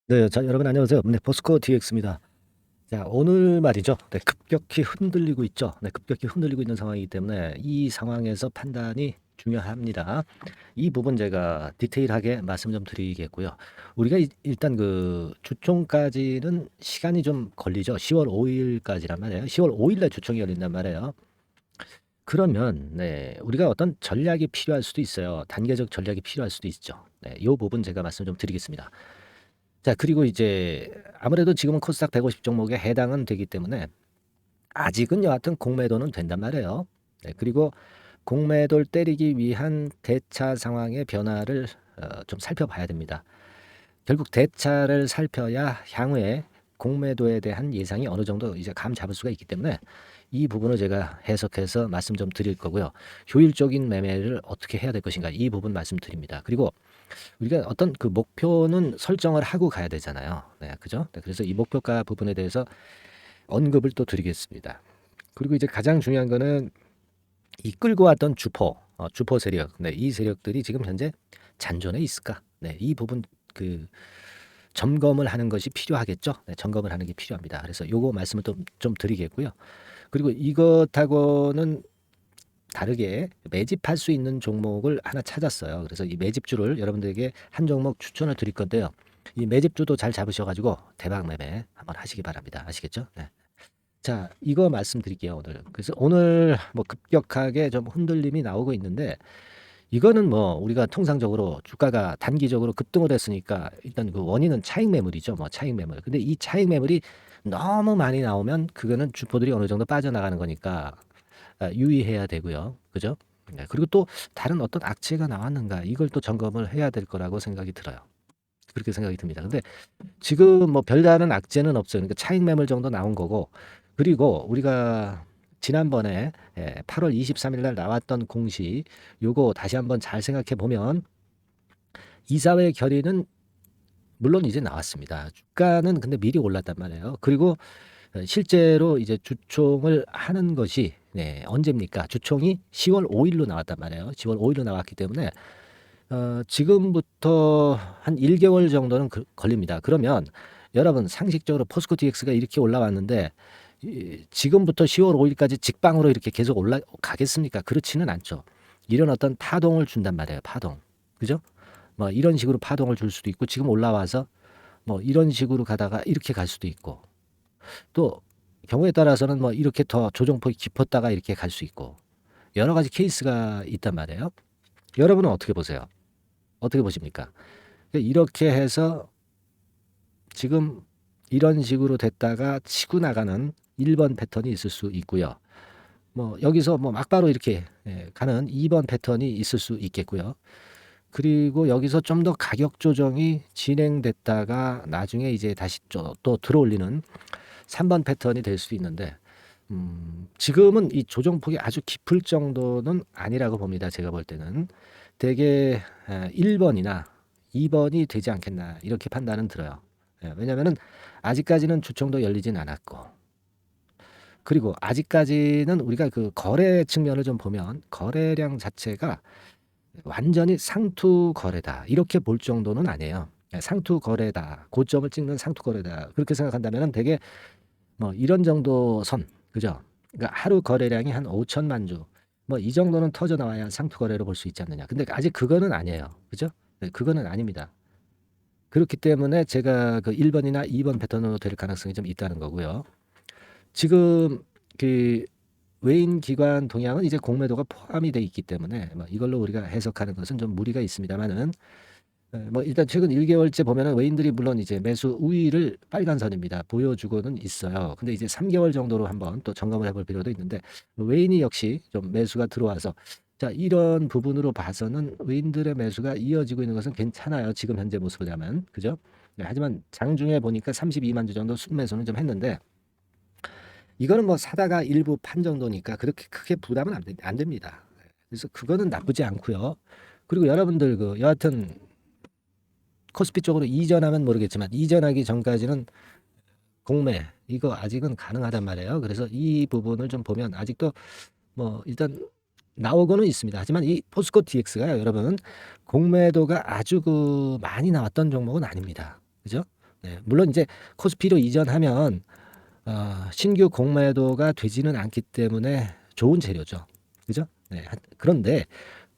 네, 자, 여러분 안녕하세요. 네, 포스코 DX입니다. 자, 오늘 말이죠. 네, 급격히 흔들리고 있죠. 네, 급격히 흔들리고 있는 상황이기 때문에 이 상황에서 판단이 중요합니다. 이 부분 제가 디테일하게 말씀 좀 드리겠고요. 우리가 일단 그 주총까지는 시간이 좀 걸리죠. 10월 5일까지란 말이에요. 10월 5일날 주총이 열린단 말이에요. 그러면 네, 우리가 어떤 전략이 필요할 수도 있어요. 단계적 전략이 필요할 수도 있죠. 네, 이 부분 제가 말씀 좀 드리겠습니다. 자, 그리고 이제 아무래도 지금은 코스닥 150 종목에 해당은 되기 때문에 아직은 여하튼 공매도는 된단 말이에요. 네, 그리고 공매도를 때리기 위한 대차 상황의 변화를 좀 살펴봐야 됩니다. 결국 대차를 살펴야 향후에 공매도에 대한 예상이 어느 정도 이제 감 잡을 수가 있기 때문에 이 부분을 제가 해석해서 말씀 좀 드릴 거고요. 효율적인 매매를 어떻게 해야 될 것인가 이 부분 말씀드립니다. 그리고 우리가 어떤 그 목표는 설정을 하고 가야 되잖아요. 네, 그죠? 네, 그래서 이 목표가 부분에 대해서 언급을 또 드리겠습니다. 그리고 이제 가장 중요한 거는 이 끌고 왔던 주포 세력, 네, 이 세력들이 지금 현재 잔존에 있을까? 네, 이 부분 그 점검을 하는 것이 필요하겠죠. 네, 점검을 하는 게 필요합니다. 그래서 요거 말씀을 좀 드리겠고요. 그리고 이것하고는 다르게 매집할 수 있는 종목을 하나 찾았어요. 그래서 이 매집주를 여러분들에게 한 종목 추천을 드릴 건데요. 이 매집주도 잘 잡으셔가지고 대박 매매 한번 하시기 바랍니다. 아시겠죠? 네. 자, 이거 말씀드릴게요, 오늘. 그래서 오늘 뭐 급격하게 좀 흔들림이 나오고 있는데 이거는 뭐 우리가 통상적으로 주가가 단기적으로 급등을 했으니까 일단 그 원인은 차익 매물이죠. 뭐 차익 매물. 근데 이 차익 매물이 너무 많이 나오면 그거는 주포들이 어느 정도 빠져나가는 거니까 유의해야 되고요. 그죠? 네, 그리고 또 다른 어떤 악재가 나왔는가 이걸 또 점검을 해야 될 거라고 생각이 들어요. 그렇게 생각이 듭니다. 근데 지금 뭐 별다른 악재는 없어요. 그러니까 차익 매물 정도 나온 거고 그리고 우리가 지난번에 8월 23일 날 나왔던 공시 요거 다시 한번 잘 생각해 보면 이사회 결의는 물론 이제 나왔습니다. 주가는 근데 미리 올랐단 말이에요. 그리고 실제로 이제 주총을 하는 것이 언제입니까? 주총이 10월 5일로 나왔단 말이에요. 10월 5일로 나왔기 때문에 지금부터 한 1개월 정도는 걸립니다. 그러면 여러분 상식적으로 포스코 DX가 이렇게 올라왔는데 지금부터 10월 5일까지 직방으로 이렇게 계속 올라가겠습니까? 그렇지는 않죠. 이런 어떤 파동을 준단 말이에요. 파동. 그죠? 뭐 이런 식으로 파동을 줄 수도 있고 지금 올라와서 뭐 이런 식으로 가다가 이렇게 갈 수도 있고 또 경우에 따라서는 뭐 이렇게 더 조정폭이 깊었다가 이렇게 갈 수 있고 여러 가지 케이스가 있단 말이에요. 여러분은 어떻게 보세요? 어떻게 보십니까? 이렇게 해서 지금 이런 식으로 됐다가 치고 나가는 1번 패턴이 있을 수 있고요. 뭐 여기서 뭐 막바로 이렇게 가는 2번 패턴이 있을 수 있겠고요. 그리고 여기서 좀 더 가격 조정이 진행됐다가 나중에 이제 다시 또 들어올리는 3번 패턴이 될 수도 있는데 지금은 이 조정폭이 아주 깊을 정도는 아니라고 봅니다. 제가 볼 때는 대개 1번이나 2번이 되지 않겠나 이렇게 판단은 들어요. 왜냐하면은 아직까지는 주총도 열리진 않았고 그리고 아직까지는 우리가 그 거래 측면을 좀 보면 거래량 자체가 완전히 상투 거래다 이렇게 볼 정도는 아니에요. 상투 거래다 고점을 찍는 상투 거래다 그렇게 생각한다면은 되게 뭐 이런 정도 선 그죠? 그러니까 하루 거래량이 한 5천만 주 뭐 이 정도는 터져 나와야 상투 거래로 볼 수 있지 않느냐. 근데 아직 그거는 아니에요. 그죠? 네, 그거는 아닙니다. 그렇기 때문에 제가 그 1번이나 2번 패턴으로 될 가능성이 좀 있다는 거고요. 지금 그 외인 기관 동향은 이제 공매도가 포함이 돼 있기 때문에 뭐 이걸로 우리가 해석하는 것은 좀 무리가 있습니다만은 뭐 일단 최근 1개월째 보면은 외인들이 물론 이제 매수 우위를 빨간 선입니다. 보여주고는 있어요. 근데 이제 3개월 정도로 한번 또 점검을 해볼 필요도 있는데 외인이 역시 좀 매수가 들어와서 자 이런 부분으로 봐서는 외인들의 매수가 이어지고 있는 것은 괜찮아요. 지금 현재 모습이라면 그죠? 네, 하지만 장중에 보니까 32만 주 정도 순매수는 좀 했는데 이거는 뭐 사다가 일부 판 정도니까 그렇게 크게 부담은 안 됩니다. 그래서 그거는 나쁘지 않고요. 그리고 여러분들 그 여하튼 코스피 쪽으로 이전하면 모르겠지만 이전하기 전까지는 공매 이거 아직은 가능하단 말이에요. 그래서 이 부분을 좀 보면 아직도 뭐 일단 나오고는 있습니다. 하지만 이 포스코 DX가요, 여러분 공매도가 아주 그 많이 나왔던 종목은 아닙니다. 그죠? 네, 물론 이제 코스피로 이전하면 신규 공매도가 되지는 않기 때문에 좋은 재료죠. 그죠? 네, 그런데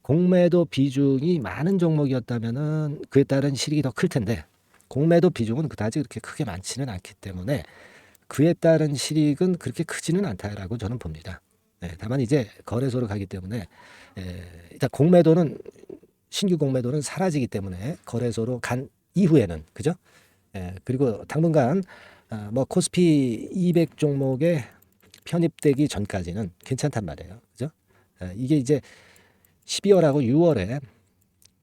공매도 비중이 많은 종목이었다면은 그에 따른 실익이 더 클 텐데 공매도 비중은 그다지 그렇게 크게 많지는 않기 때문에 그에 따른 실익은 그렇게 크지는 않다라고 저는 봅니다. 네, 다만 이제 거래소로 가기 때문에 일단 공매도는 신규 공매도는 사라지기 때문에 거래소로 간 이후에는 그죠? 그리고 당분간 뭐 코스피 200 종목에 편입되기 전까지는 괜찮단 말이에요. 그죠? 이게 이제 12월하고 6월에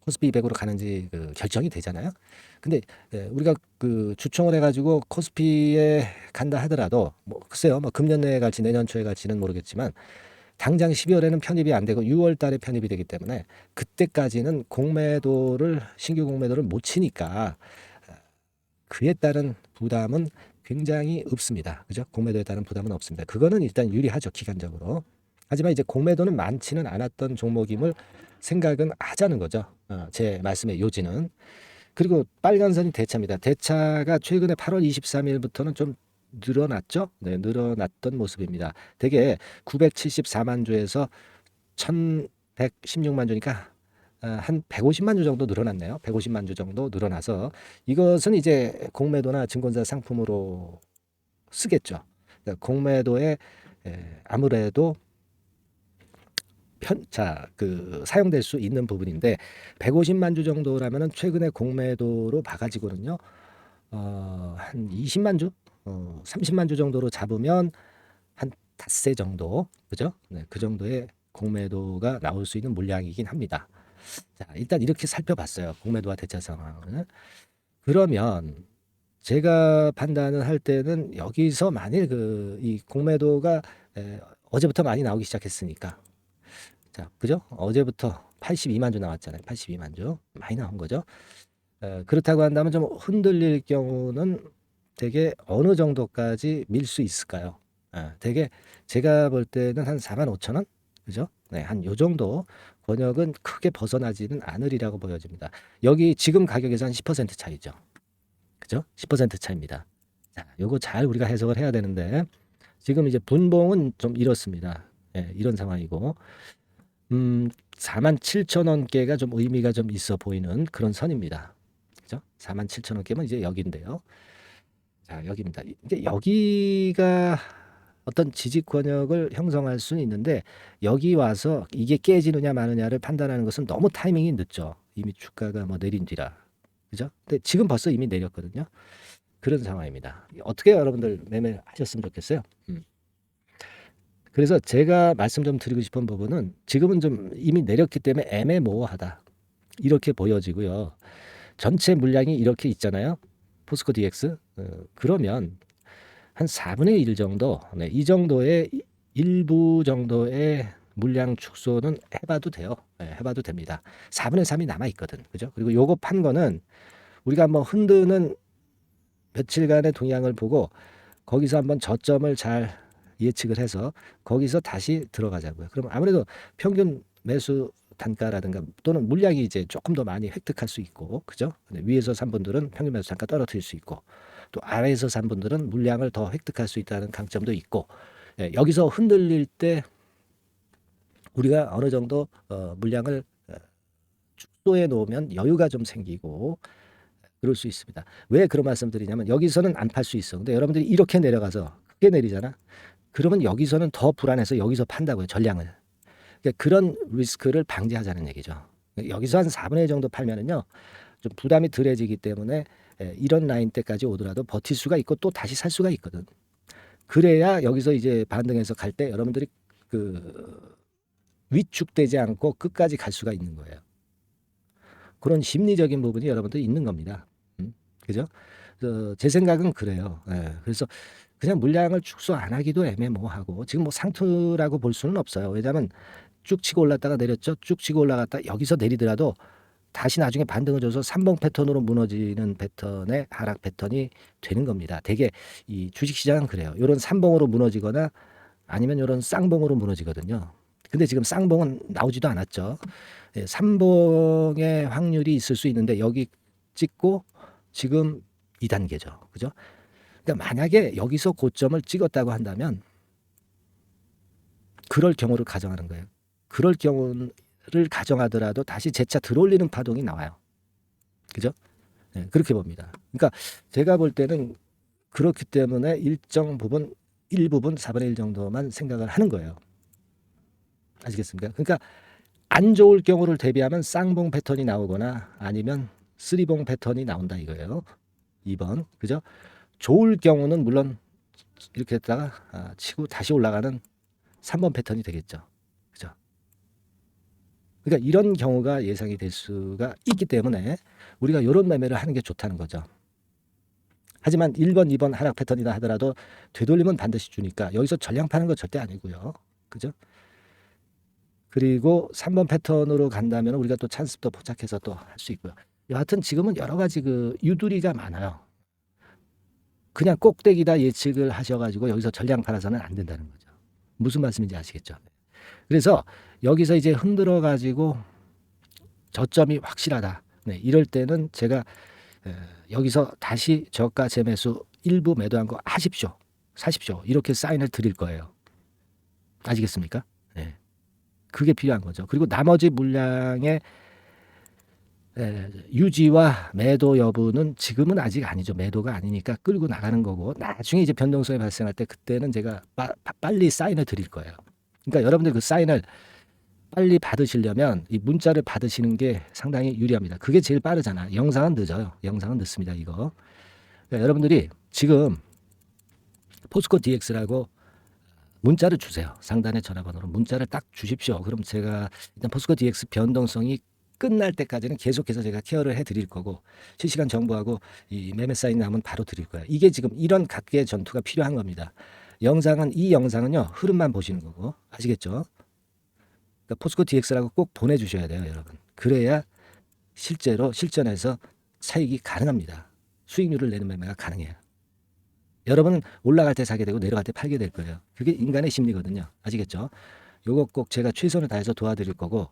코스피 200으로 가는지 그 결정이 되잖아요. 근데 우리가 그 주총을 해가지고 코스피에 간다 하더라도 뭐 글쎄요, 뭐 금년 내에 갈지 내년 초에 갈지는 모르겠지만 당장 12월에는 편입이 안 되고 6월 달에 편입이 되기 때문에 그때까지는 공매도를 신규 공매도를 못 치니까 그에 따른 부담은 굉장히 없습니다. 그죠? 공매도에 따른 부담은 없습니다. 그거는 일단 유리하죠, 기간적으로. 하지만 이제 공매도는 많지는 않았던 종목임을 생각은 하자는 거죠. 제 말씀의 요지는. 그리고 빨간 선이 대차입니다. 대차가 최근에 8월 23일부터는 좀 늘어났죠? 네, 늘어났던 모습입니다. 대개 974만 주에서 1116만 주니까 한 150만 주 정도 늘어났네요. 150만 주 정도 늘어나서 이것은 이제 공매도나 증권사 상품으로 쓰겠죠. 그러니까 공매도에 아무래도 그 사용될 수 있는 부분인데 150만 주 정도라면은 최근에 공매도로 봐가지고는요. 한 20만 주, 30만 주 정도로 잡으면 한 닷새 정도, 그죠? 네, 그 정도의 공매도가 나올 수 있는 물량이긴 합니다. 자, 일단 이렇게 살펴봤어요. 공매도와 대차 상황을. 그러면 제가 판단을 할 때는 여기서 만일 이 공매도가 어제부터 많이 나오기 시작했으니까 자, 그죠? 어제부터 82만 주 나왔잖아요. 82만 주. 많이 나온 거죠. 그렇다고 한다면 좀 흔들릴 경우는 되게 어느 정도까지 밀 수 있을까요? 되게 제가 볼 때는 한 4만 5천 원? 그죠? 네, 한 요 정도 권역은 크게 벗어나지는 않으리라고 보여집니다. 여기 지금 가격에서 한 10% 차이죠. 그죠? 10% 차이입니다. 자, 요거 잘 우리가 해석을 해야 되는데 지금 이제 분봉은 좀 이렇습니다. 이런 상황이고 4만 7천 원께가 좀 의미가 좀 있어 보이는 그런 선입니다. 그죠? 4만 7천 원께면 이제 여기인데요. 자, 여기입니다. 이제 여기가 어떤 지지 권역을 형성할 수는 있는데 여기 와서 이게 깨지느냐 마느냐를 판단하는 것은 너무 타이밍이 늦죠. 이미 주가가 뭐 내린 뒤라. 그죠? 근데 지금 벌써 이미 내렸거든요. 그런 상황입니다. 어떻게 여러분들 매매하셨으면 좋겠어요? 그래서 제가 말씀 좀 드리고 싶은 부분은 지금은 좀 이미 내렸기 때문에 애매모호하다. 이렇게 보여지고요. 전체 물량이 이렇게 있잖아요. 포스코 DX. 그러면 한 4분의 1 정도, 네, 이 정도의 일부 정도의 물량 축소는 해봐도 돼요. 네, 해봐도 됩니다. 4분의 3이 남아 있거든. 그죠? 그리고 요거 판 거는 우리가 한번 흔드는 며칠간의 동향을 보고 거기서 한번 저점을 잘 예측을 해서 거기서 다시 들어가자고요. 그럼 아무래도 평균 매수 단가라든가 또는 물량이 이제 조금 더 많이 획득할 수 있고, 그죠? 근데 위에서 산 분들은 평균 매수 단가 떨어뜨릴 수 있고, 또 아래에서 산 분들은 물량을 더 획득할 수 있다는 강점도 있고, 여기서 흔들릴 때 우리가 어느 정도 물량을 축소해 놓으면 여유가 좀 생기고 그럴 수 있습니다. 왜 그런 말씀 드리냐면 여기서는 안 팔 수 있어. 근데 여러분들이 이렇게 내려가서 크게 내리잖아. 그러면 여기서는 더 불안해서 여기서 판다고요. 전량을. 그러니까 그런 리스크를 방지하자는 얘기죠. 여기서 한 4분의 1 정도 팔면은요. 좀 부담이 덜해지기 때문에 이런 라인 때까지 오더라도 버틸 수가 있고 또 다시 살 수가 있거든. 그래야 여기서 이제 반등해서 갈 때 여러분들이 그 위축되지 않고 끝까지 갈 수가 있는 거예요. 그런 심리적인 부분이 여러분들 있는 겁니다. 그죠? 제 생각은 그래요. 그래서 그냥 물량을 축소 안 하기도 애매모호하고 지금 뭐 상투라고 볼 수는 없어요. 왜냐하면 쭉 치고 올랐다가 내렸죠. 쭉 치고 올라갔다 여기서 내리더라도 다시 나중에 반등을 줘서 삼봉 패턴으로 무너지는 패턴의 하락 패턴이 되는 겁니다. 되게 이 주식시장은 그래요. 이런 삼봉으로 무너지거나 아니면 이런 쌍봉으로 무너지거든요. 근데 지금 쌍봉은 나오지도 않았죠. 삼봉의 확률이 있을 수 있는데 여기 찍고 지금 2단계죠. 그죠? 그러니까 만약에 여기서 고점을 찍었다고 한다면 그럴 경우를 가정하는 거예요. 그럴 경우를 가정하더라도 다시 재차 들어올리는 파동이 나와요. 그죠? 네, 그렇게 봅니다. 그러니까 제가 볼 때는 그렇기 때문에 일부분 4분의 1 정도만 생각을 하는 거예요. 아시겠습니까? 그러니까 안 좋을 경우를 대비하면 쌍봉 패턴이 나오거나 아니면 쓰리봉 패턴이 나온다 이거예요. 2번. 그죠? 좋을 경우는 물론 이렇게 했다가 치고 다시 올라가는 3번 패턴이 되겠죠. 그죠? 그러니까 이런 경우가 예상이 될 수가 있기 때문에 우리가 이런 매매를 하는 게 좋다는 거죠. 하지만 1번, 2번 하락 패턴이다 하더라도 되돌림은 반드시 주니까 여기서 전량 파는 건 절대 아니고요. 그죠? 그리고 3번 패턴으로 간다면 우리가 또 찬스도 포착해서 또 할 수 있고요. 여하튼 지금은 여러 가지 그 유두리가 많아요. 그냥 꼭대기다 예측을 하셔가지고 여기서 전량 팔아서는 안 된다는 거죠. 무슨 말씀인지 아시겠죠? 그래서 여기서 이제 흔들어 가지고 저점이 확실하다. 네, 이럴 때는 제가 여기서 다시 저가 재매수 일부 매도한 거 하십시오. 사십시오. 이렇게 사인을 드릴 거예요. 아시겠습니까? 네. 그게 필요한 거죠. 그리고 나머지 물량의 유지와 매도 여부는 지금은 아직 아니죠. 매도가 아니니까 끌고 나가는 거고 나중에 이제 변동성이 발생할 때 그때는 제가 빨리 사인을 드릴 거예요. 그러니까 여러분들 그 사인을 빨리 받으시려면 이 문자를 받으시는 게 상당히 유리합니다. 그게 제일 빠르잖아. 영상은 늦어요. 영상은 늦습니다. 이거. 그러니까 여러분들이 지금 포스코 DX라고 문자를 주세요. 상단의 전화번호로 문자를 딱 주십시오. 그럼 제가 일단 포스코 DX 변동성이 끝날 때까지는 계속해서 제가 케어를 해드릴 거고 실시간 정보하고 이 매매 사인 나오면 바로 드릴 거예요. 이게 지금 이런 각계의 전투가 필요한 겁니다. 이 영상은요 흐름만 보시는 거고 아시겠죠? 그러니까 포스코 DX라고 꼭 보내주셔야 돼요, 여러분. 그래야 실제로 실전에서 차익이 가능합니다. 수익률을 내는 매매가 가능해요. 여러분은 올라갈 때 사게 되고 내려갈 때 팔게 될 거예요. 그게 인간의 심리거든요. 아시겠죠? 요거 꼭 제가 최선을 다해서 도와드릴 거고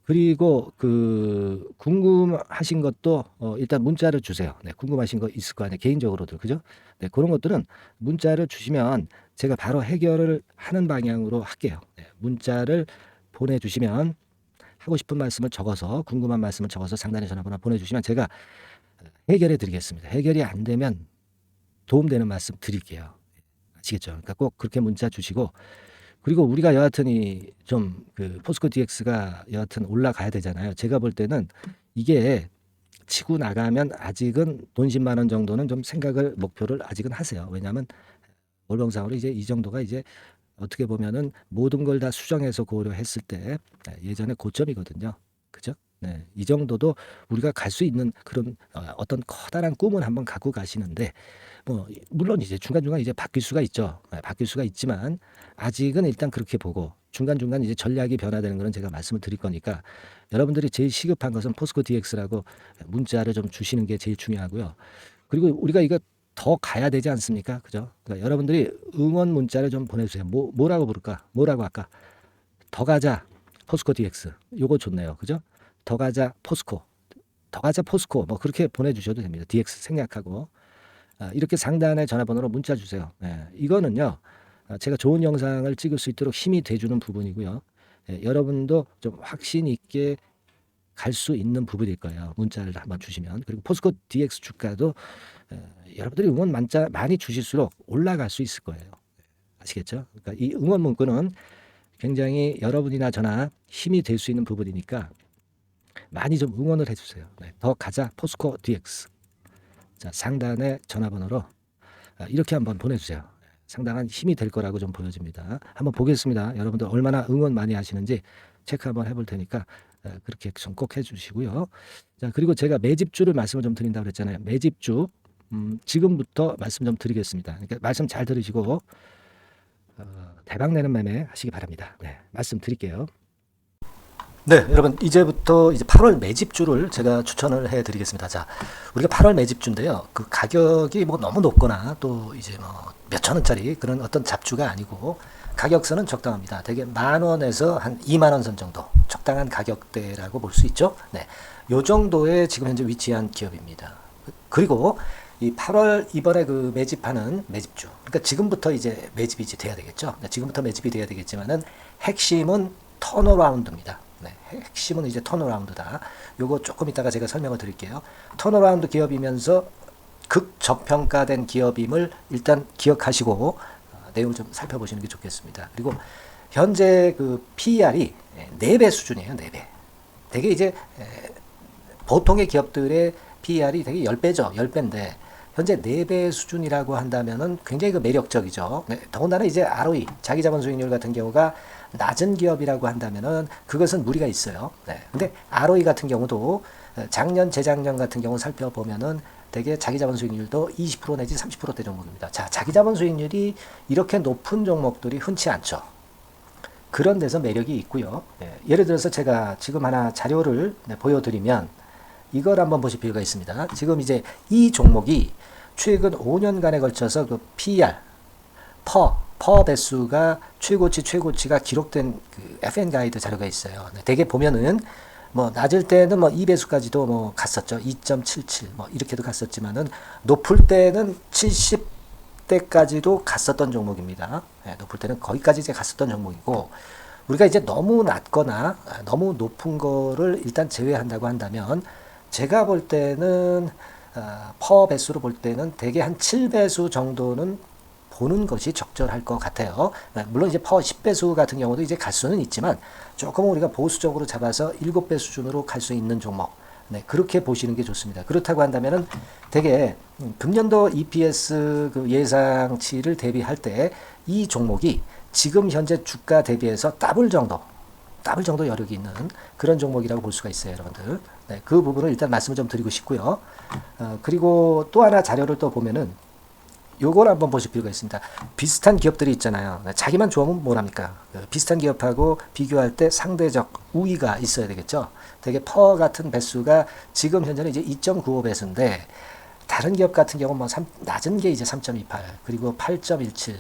그리고 그 궁금하신 것도 일단 문자를 주세요. 네, 궁금하신 거 있을 거 아니에요. 개인적으로도 그죠? 네, 그런 것들은 문자를 주시면 제가 바로 해결을 하는 방향으로 할게요. 네, 문자를 보내주시면 하고 싶은 말씀을 적어서 궁금한 말씀을 적어서 상단에 전화번호 보내주시면 제가 해결해 드리겠습니다. 해결이 안 되면 도움되는 말씀 드릴게요. 아시겠죠? 그러니까 꼭 그렇게 문자 주시고 그리고 우리가 여하튼 좀 그 포스코 DX가 여하튼 올라가야 되잖아요. 제가 볼 때는 이게 치고 나가면 아직은 돈 10만 원 정도는 좀 생각을 목표를 아직은 하세요. 왜냐하면 월봉상으로 이제 이 정도가 이제 어떻게 보면은 모든 걸 다 수정해서 고려했을 때 예전에 고점이거든요. 그죠? 네, 이 정도도 우리가 갈 수 있는 그런 어떤 커다란 꿈을 한번 갖고 가시는데 뭐 물론 이제 중간중간 이제 바뀔 수가 있죠. 바뀔 수가 있지만 아직은 일단 그렇게 보고 중간중간 이제 전략이 변화되는 거는 제가 말씀을 드릴 거니까 여러분들이 제일 시급한 것은 포스코 DX라고 문자를 좀 주시는 게 제일 중요하고요. 그리고 우리가 이거 더 가야 되지 않습니까? 그죠? 그러니까 여러분들이 응원 문자를 좀 보내주세요. 뭐라고 부를까? 뭐라고 할까? 더 가자 포스코 DX. 요거 좋네요. 그죠? 더 가자 포스코. 더 가자 포스코. 뭐 그렇게 보내주셔도 됩니다. DX 생략하고. 이렇게 상단에 전화번호로 문자 주세요. 이거는요. 제가 좋은 영상을 찍을 수 있도록 힘이 돼주는 부분이고요. 여러분도 좀 확신 있게 갈 수 있는 부분일 거예요. 문자를 한번 주시면. 그리고 포스코 DX 주가도 여러분들이 응원 문자 많이 주실수록 올라갈 수 있을 거예요. 아시겠죠? 그러니까 이 응원 문구는 굉장히 여러분이나 저나 힘이 될 수 있는 부분이니까 많이 좀 응원을 해주세요. 더 가자 포스코 DX. 자, 상단의 전화번호로 이렇게 한번 보내주세요. 상당한 힘이 될 거라고 좀 보여집니다. 한번 보겠습니다. 여러분들 얼마나 응원 많이 하시는지 체크 한번 해볼 테니까 그렇게 좀 꼭 해주시고요. 자, 그리고 제가 매집주를 말씀을 좀 드린다고 그랬잖아요. 매집주 지금부터 말씀 좀 드리겠습니다. 그러니까 말씀 잘 들으시고 대박 내는 매매 하시기 바랍니다. 네, 말씀 드릴게요. 네, 여러분 이제부터 이제 8월 매집주를 제가 추천을 해드리겠습니다. 자, 우리가 8월 매집주인데요. 그 가격이 뭐 너무 높거나 또 이제 뭐 몇천 원짜리 그런 어떤 잡주가 아니고 가격선은 적당합니다. 대개 10,000원에서 한 20,000원 선 정도 적당한 가격대라고 볼 수 있죠. 네, 요 정도의 지금 현재 위치한 기업입니다. 그리고 이 8월 이번에 그 매집하는 매집주, 그러니까 지금부터 이제 매집이 이제 돼야 되겠죠. 지금부터 매집이 돼야 되겠지만은 핵심은 턴어라운드입니다. 네, 핵심은 이제 턴어라운드다. 요거 조금 이따가 제가 설명을 드릴게요. 턴어라운드 기업이면서 극저평가된 기업임을 일단 기억하시고 내용을 좀 살펴보시는 게 좋겠습니다. 그리고 현재 그 PER이 4배 수준이에요. 4배. 되게 이제 보통의 기업들의 PER이 되게 10배죠. 10배인데 현재 4배 수준이라고 한다면은 굉장히 그 매력적이죠. 네, 더군다나 이제 ROE, 자기자본 수익률 같은 경우가 낮은 기업이라고 한다면은 그것은 무리가 있어요. 네. 근데 ROE 같은 경우도 작년, 재작년 같은 경우 살펴보면은 되게 자기자본 수익률도 20% 내지 30%대 종목입니다. 자, 자기자본 수익률이 이렇게 높은 종목들이 흔치 않죠. 그런 데서 매력이 있고요. 네. 예를 들어서 제가 지금 하나 자료를 보여드리면 이걸 한번 보실 필요가 있습니다. 지금 이제 이 종목이 최근 5년간에 걸쳐서 그 PER, 퍼 배수가 최고치가 기록된 그 FN 가이드 자료가 있어요. 대개 보면은 뭐 낮을 때는 뭐 2배수까지도 뭐 갔었죠. 2.77 뭐 이렇게도 갔었지만은 높을 때는 70대까지도 갔었던 종목입니다. 네, 높을 때는 거기까지 이제 갔었던 종목이고 우리가 이제 너무 낮거나 너무 높은 거를 일단 제외한다고 한다면 제가 볼 때는 퍼 배수로 볼 때는 대개 한 7배수 정도는 보는 것이 적절할 것 같아요. 물론 이제 퍼 10배수 같은 경우도 이제 갈 수는 있지만 조금 우리가 보수적으로 잡아서 7배 수준으로 갈 수 있는 종목. 네, 그렇게 보시는 게 좋습니다. 그렇다고 한다면은 되게 금년도 EPS 그 예상치를 대비할 때 이 종목이 지금 현재 주가 대비해서 더블 정도 여력이 있는 그런 종목이라고 볼 수가 있어요, 여러분들. 네, 그 부분을 일단 말씀을 좀 드리고 싶고요. 그리고 또 하나 자료를 또 보면은 요걸 한번 보실 필요가 있습니다. 비슷한 기업들이 있잖아요. 자기만 좋으면 뭐랍니까? 비슷한 기업하고 비교할 때 상대적 우위가 있어야 되겠죠. 되게 퍼 같은 배수가 지금 현재는 이제 2.95배수인데 다른 기업 같은 경우는 뭐 낮은 게 이제 3.28 그리고 8.17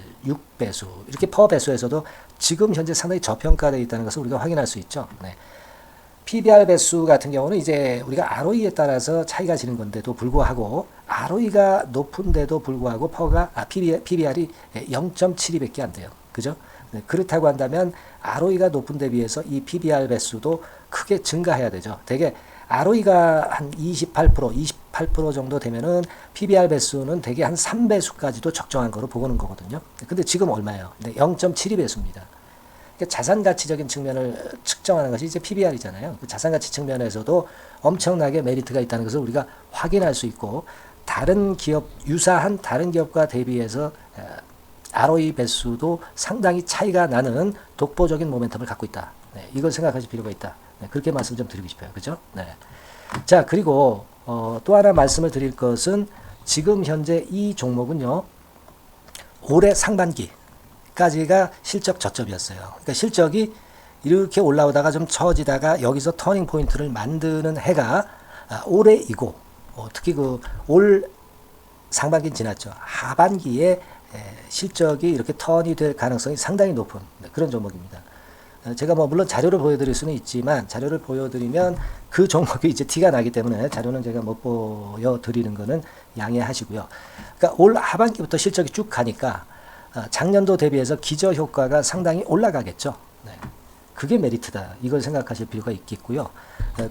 6배수 이렇게 퍼 배수에서도 지금 현재 상당히 저평가되어 있다는 것을 우리가 확인할 수 있죠. 네. PBR 배수 같은 경우는 이제 우리가 ROE에 따라서 차이가 지는 건데도 불구하고 ROE가 높은데도 불구하고 PBR이 0.72밖에 안 돼요. 그죠? 네, 그렇다고 한다면 ROE가 높은 데 비해서 이 PBR 배수도 크게 증가해야 되죠. 되게 ROE가 한 28% 정도 되면은 PBR 배수는 되게 한 3배수까지도 적정한 거로 보고는 거거든요. 근데 지금 얼마예요? 네, 0.72배수입니다. 자산가치적인 측면을 측정하는 것이 이제 PBR이잖아요. 그 자산가치 측면에서도 엄청나게 메리트가 있다는 것을 우리가 확인할 수 있고 다른 기업, 유사한 다른 기업과 대비해서 ROE 배수도 상당히 차이가 나는 독보적인 모멘텀을 갖고 있다. 네, 이걸 생각하실 필요가 있다. 네, 그렇게 말씀 좀 드리고 싶어요. 그죠? 네. 자, 그리고 또 하나 말씀을 드릴 것은 지금 현재 이 종목은요. 올해 상반기까지가 실적 저점이었어요. 그러니까 실적이 이렇게 올라오다가 좀 처지다가 여기서 터닝 포인트를 만드는 해가 올해이고 특히 그 올 상반기는 지났죠. 하반기에 실적이 이렇게 턴이 될 가능성이 상당히 높은 그런 종목입니다. 제가 뭐 물론 자료를 보여드릴 수는 있지만 자료를 보여드리면 그 종목이 이제 티가 나기 때문에 자료는 제가 못 보여드리는 거는 양해하시고요. 그러니까 올 하반기부터 실적이 쭉 가니까 작년도 대비해서 기저 효과가 상당히 올라가겠죠. 네. 그게 메리트다. 이걸 생각하실 필요가 있겠고요.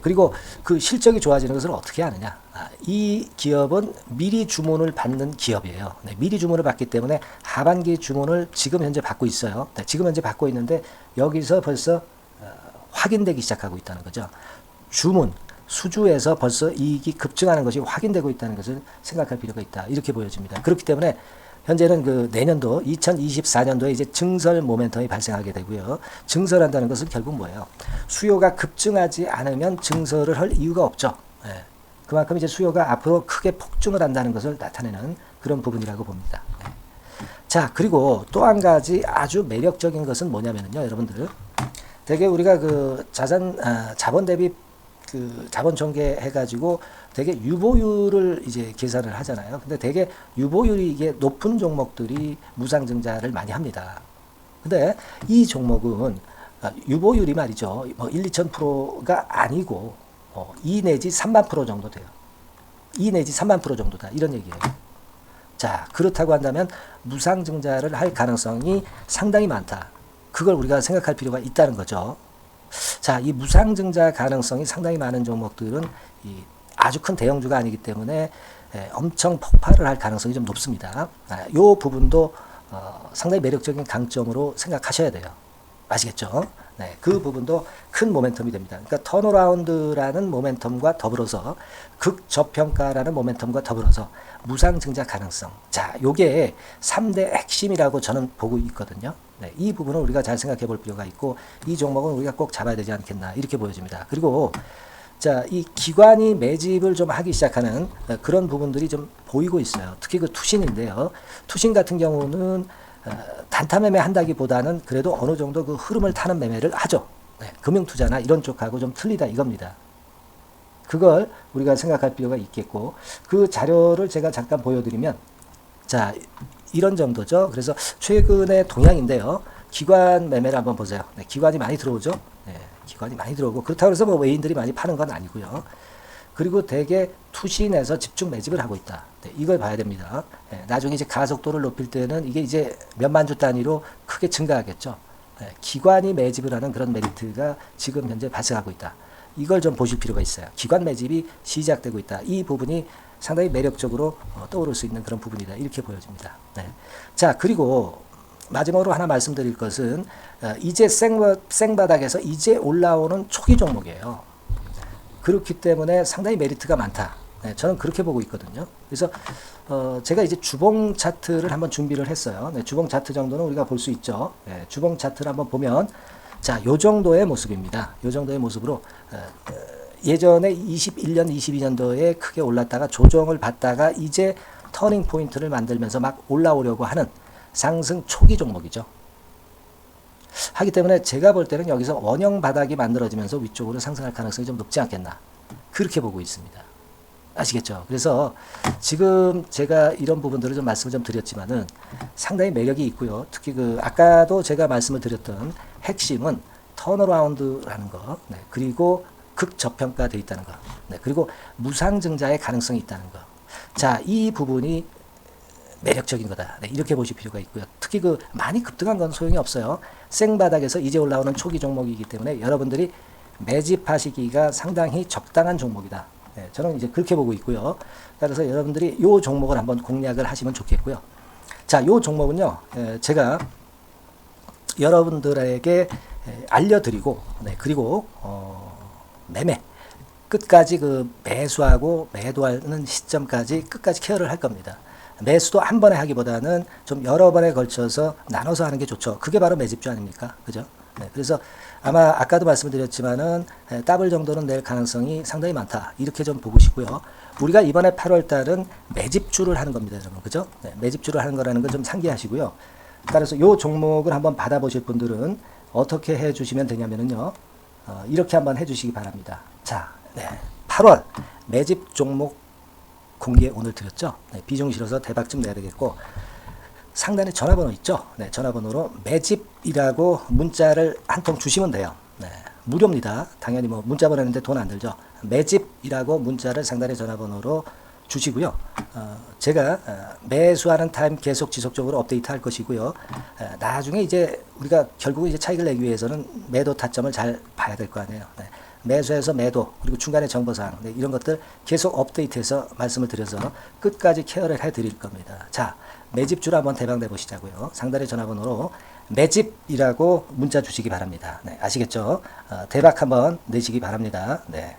그리고 그 실적이 좋아지는 것을 어떻게 아느냐. 이 기업은 미리 주문을 받는 기업이에요. 네, 미리 주문을 받기 때문에 하반기 주문을 지금 현재 받고 있어요. 네, 지금 현재 받고 있는데 여기서 벌써 확인되기 시작하고 있다는 거죠. 주문, 수주에서 벌써 이익이 급증하는 것이 확인되고 있다는 것을 생각할 필요가 있다. 이렇게 보여집니다. 그렇기 때문에 현재는 그 내년도 2024년도에 이제 증설 모멘텀이 발생하게 되고요. 증설한다는 것은 결국 뭐예요? 수요가 급증하지 않으면 증설을 할 이유가 없죠. 네. 그만큼 이제 수요가 앞으로 크게 폭증을 한다는 것을 나타내는 그런 부분이라고 봅니다. 네. 자, 그리고 또 한 가지 아주 매력적인 것은 뭐냐면요, 여러분들. 되게 우리가 그 자본 대비 그 자본 전개해가지고 되게 유보율을 이제 계산을 하잖아요. 근데 되게 유보율이 이게 높은 종목들이 무상증자를 많이 합니다. 근데 이 종목은 유보율이 말이죠. 뭐 1, 2천 %가 아니고 2 내지 3만 % 정도 돼요. 2 내지 3만 프로 정도다. 이런 얘기예요. 자, 그렇다고 한다면 무상증자를 할 가능성이 상당히 많다. 그걸 우리가 생각할 필요가 있다는 거죠. 자, 이 무상증자 가능성이 상당히 많은 종목들은 아주 큰 대형주가 아니기 때문에 엄청 폭발을 할 가능성이 좀 높습니다. 이 부분도 상당히 매력적인 강점으로 생각하셔야 돼요. 아시겠죠? 네, 그 부분도 큰 모멘텀이 됩니다. 그러니까 턴어라운드라는 모멘텀과 더불어서 극저평가라는 모멘텀과 더불어서 무상증자 가능성. 자, 요게 3대 핵심이라고 저는 보고 있거든요. 네, 이 부분은 우리가 잘 생각해 볼 필요가 있고 이 종목은 우리가 꼭 잡아야 되지 않겠나 이렇게 보여집니다. 그리고 자, 이 기관이 매집을 좀 하기 시작하는 그런 부분들이 좀 보이고 있어요. 특히 그 투신인데요. 투신 같은 경우는 단타 매매 한다기보다는 그래도 어느 정도 그 흐름을 타는 매매를 하죠. 네, 금융투자나 이런 쪽하고 좀 틀리다 이겁니다. 그걸 우리가 생각할 필요가 있겠고 그 자료를 제가 잠깐 보여드리면 자, 이런 정도죠. 그래서 최근의 동향인데요. 기관 매매를 한번 보세요. 네, 기관이 많이 들어오죠. 네, 기관이 많이 들어오고 그렇다고 해서 뭐 외인들이 많이 파는 건 아니고요. 그리고 대개 투신에서 집중 매집을 하고 있다. 네, 이걸 봐야 됩니다. 네, 나중에 이제 가속도를 높일 때는 이게 이제 몇만 주 단위로 크게 증가하겠죠. 네, 기관이 매집을 하는 그런 메리트가 지금 현재 발생하고 있다. 이걸 좀 보실 필요가 있어요. 기관 매집이 시작되고 있다. 이 부분이 상당히 매력적으로 떠오를 수 있는 그런 부분이다. 이렇게 보여집니다. 네. 자, 그리고 마지막으로 하나 말씀드릴 것은 이제 생바닥에서 이제 올라오는 초기 종목이에요. 그렇기 때문에 상당히 메리트가 많다. 네, 저는 그렇게 보고 있거든요. 그래서 제가 이제 주봉 차트를 한번 준비를 했어요. 네, 주봉 차트 정도는 우리가 볼 수 있죠. 네, 주봉 차트를 한번 보면 자, 요 정도의 모습입니다. 요 정도의 모습으로 예전에 21년, 22년도에 크게 올랐다가 조정을 받다가 이제 터닝 포인트를 만들면서 막 올라오려고 하는 상승 초기 종목이죠. 하기 때문에 제가 볼 때는 여기서 원형 바닥이 만들어지면서 위쪽으로 상승할 가능성이 좀 높지 않겠나. 그렇게 보고 있습니다. 아시겠죠? 그래서 지금 제가 이런 부분들을 좀 말씀을 좀 드렸지만은 상당히 매력이 있고요. 특히 그 아까도 제가 말씀을 드렸던 핵심은 턴어라운드라는 거, 네, 그리고 극저평가되어 있다는 거, 네, 그리고 무상증자의 가능성이 있다는 거. 자, 이 부분이 매력적인 거다. 네, 이렇게 보실 필요가 있고요. 특히 그 많이 급등한 건 소용이 없어요. 생바닥에서 이제 올라오는 초기 종목이기 때문에 여러분들이 매집하시기가 상당히 적당한 종목이다. 네, 저는 이제 그렇게 보고 있고요. 따라서 여러분들이 이 종목을 한번 공략을 하시면 좋겠고요. 자, 이 종목은요, 제가 여러분들에게 알려드리고, 네, 그리고 매매 끝까지 그 매수하고 매도하는 시점까지 끝까지 케어를 할 겁니다. 매수도 한 번에 하기보다는 좀 여러 번에 걸쳐서 나눠서 하는 게 좋죠. 그게 바로 매집주 아닙니까? 그죠? 네, 그래서 아마 아까도 말씀드렸지만은 더블 정도는 낼 가능성이 상당히 많다. 이렇게 좀 보시고요. 우리가 이번에 8월 달은 매집주를 하는 겁니다, 여러분. 그죠? 네, 매집주를 하는 거라는 걸 좀 상기하시고요. 따라서 이 종목을 한번 받아보실 분들은 어떻게 해 주시면 되냐면요. 이렇게 한번 해 주시기 바랍니다. 자, 네, 8월 매집 종목 공개 오늘 드렸죠. 네, 비중 실어서 대박 좀 내야 되겠고 상단에 전화번호 있죠. 네, 전화번호로 매집이라고 문자를 한 통 주시면 돼요. 네, 무료입니다. 당연히 뭐 문자 보내는데 돈 안 들죠. 매집이라고 문자를 상단에 전화번호로 주시고요. 제가 매수하는 타임 계속 지속적으로 업데이트 할 것이고요. 나중에 이제 우리가 결국 이제 차익을 내기 위해서는 매도 타점을 잘 봐야 될 거 아니에요. 네. 매수해서 매도 그리고 중간에 정보사항, 네, 이런 것들 계속 업데이트해서 말씀을 드려서 끝까지 케어를 해드릴 겁니다. 자, 매집주로 한번 대박 내보시자고요. 상단의 전화번호로 매집이라고 문자 주시기 바랍니다. 네, 아시겠죠? 대박 한번 내시기 바랍니다. 네.